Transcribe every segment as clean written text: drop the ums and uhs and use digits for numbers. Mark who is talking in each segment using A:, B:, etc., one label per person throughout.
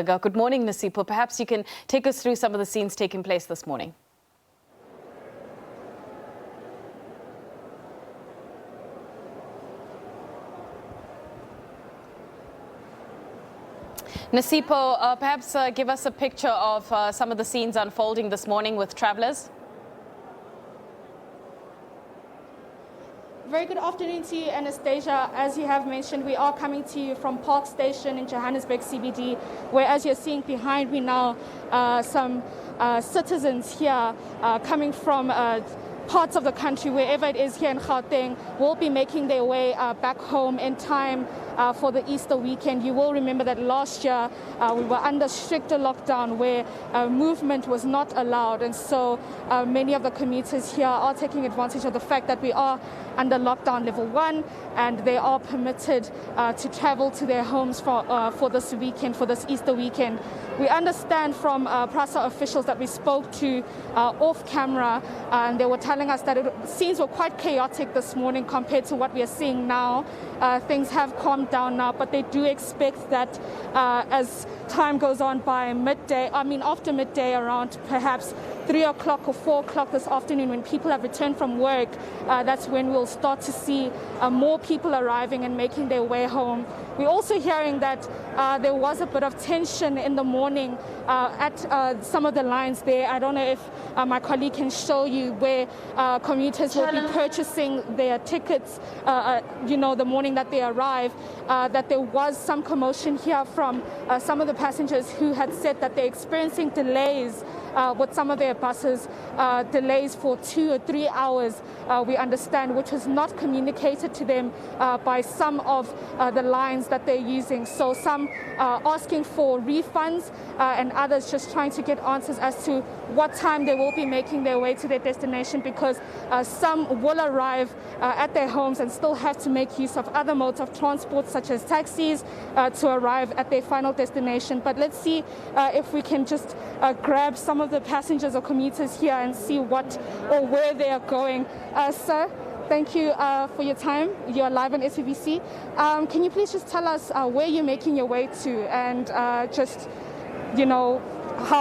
A: Good morning, Nosipho. Perhaps you can take us through some of the scenes taking place this morning. Nosipho, perhaps give us a picture of some of the scenes unfolding this morning with travellers.
B: Very good afternoon to you, Anastasia. As you have mentioned, we are coming to you from Park Station in Johannesburg CBD, where, as you're seeing behind me now, some citizens here coming from parts of the country, wherever it is here in Gauteng, will be making their way back home in time for the Easter weekend. You will remember that last year we were under stricter lockdown where movement was not allowed, and so many of the commuters here are taking advantage of the fact that we are under lockdown level 1 and they are permitted to travel to their homes for this weekend, for this Easter weekend. We understand from PRASA officials that we spoke to off camera, and they were telling us that scenes were quite chaotic this morning compared to what we are seeing now. Things have calmed down now, but they do expect that as time goes on by after midday, around perhaps 3 o'clock or 4 o'clock this afternoon, when people have returned from work, that's when we'll start to see more people arriving and making their way home. We're also hearing that there was a bit of tension in the morning at some of the lines there. I don't know if my colleague can show you where commuters will be purchasing their tickets, the morning that they arrive, that there was some commotion here from some of the passengers who had said that they're experiencing delays with some of their buses, delays for 2 or 3 hours, we understand, which was not communicated to them by some of the lines that they're using. So some asking for refunds and others just trying to get answers as to what time they will be making their way to their destination, because some will arrive at their homes and still have to make use of other modes of transport such as taxis to arrive at their final destination. But let's see if we can just grab some of the passengers or commuters here and see what or where they are going. Sir, thank you for your time. You're live on SABC. Can you please just tell us where you're making your way to, and how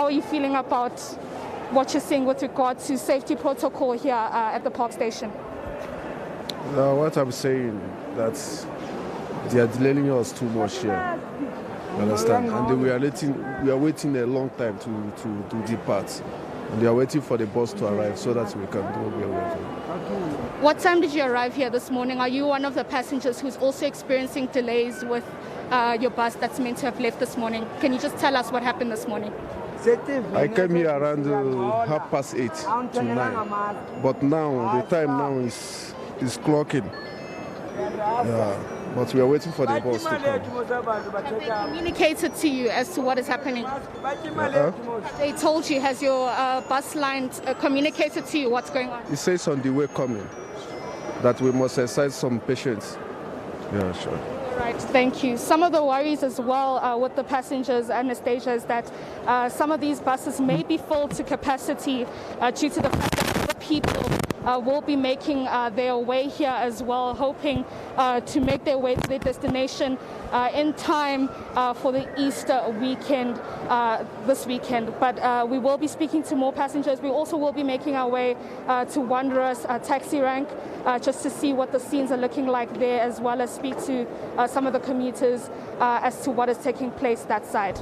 B: are you feeling about what you're seeing with regard to safety protocol here at the Park Station?
C: What I'm saying, that they are delaying us too much here. You understand? And we are waiting a long time to depart. And they are waiting for the bus to arrive so that we can do what we are waiting.
B: What time did you arrive here this morning? Are you one of the passengers who's also experiencing delays with your bus that's meant to have left this morning? Can you just tell us what happened this morning?
C: I came here around 8:30 to 9. But now, the time now is clocking. Yeah. But we are waiting for the bus to come.
B: Have they communicated to you as to what is happening? They told you, has your bus line communicated to you what's going on?
C: It says on the way coming that we must exercise some patience. Yeah, sure.
B: All right, thank you. Some of the worries as well with the passengers, Anastasia, is that some of these buses may be full to capacity due to the fact that other people will be making their way here as well, hoping to make their way to their destination in time for the Easter weekend this weekend. But we will be speaking to more passengers. We also will be making our way to Wanderers taxi rank just to see what the scenes are looking like there, as well as speak to some of the commuters as to what is taking place that side.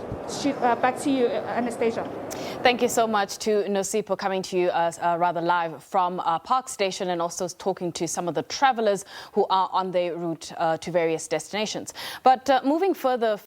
B: Back to you, Anastasia.
A: Thank you so much to Nosipho, coming to you rather live from Park Station, and also talking to some of the travellers who are on their route to various destinations. But moving further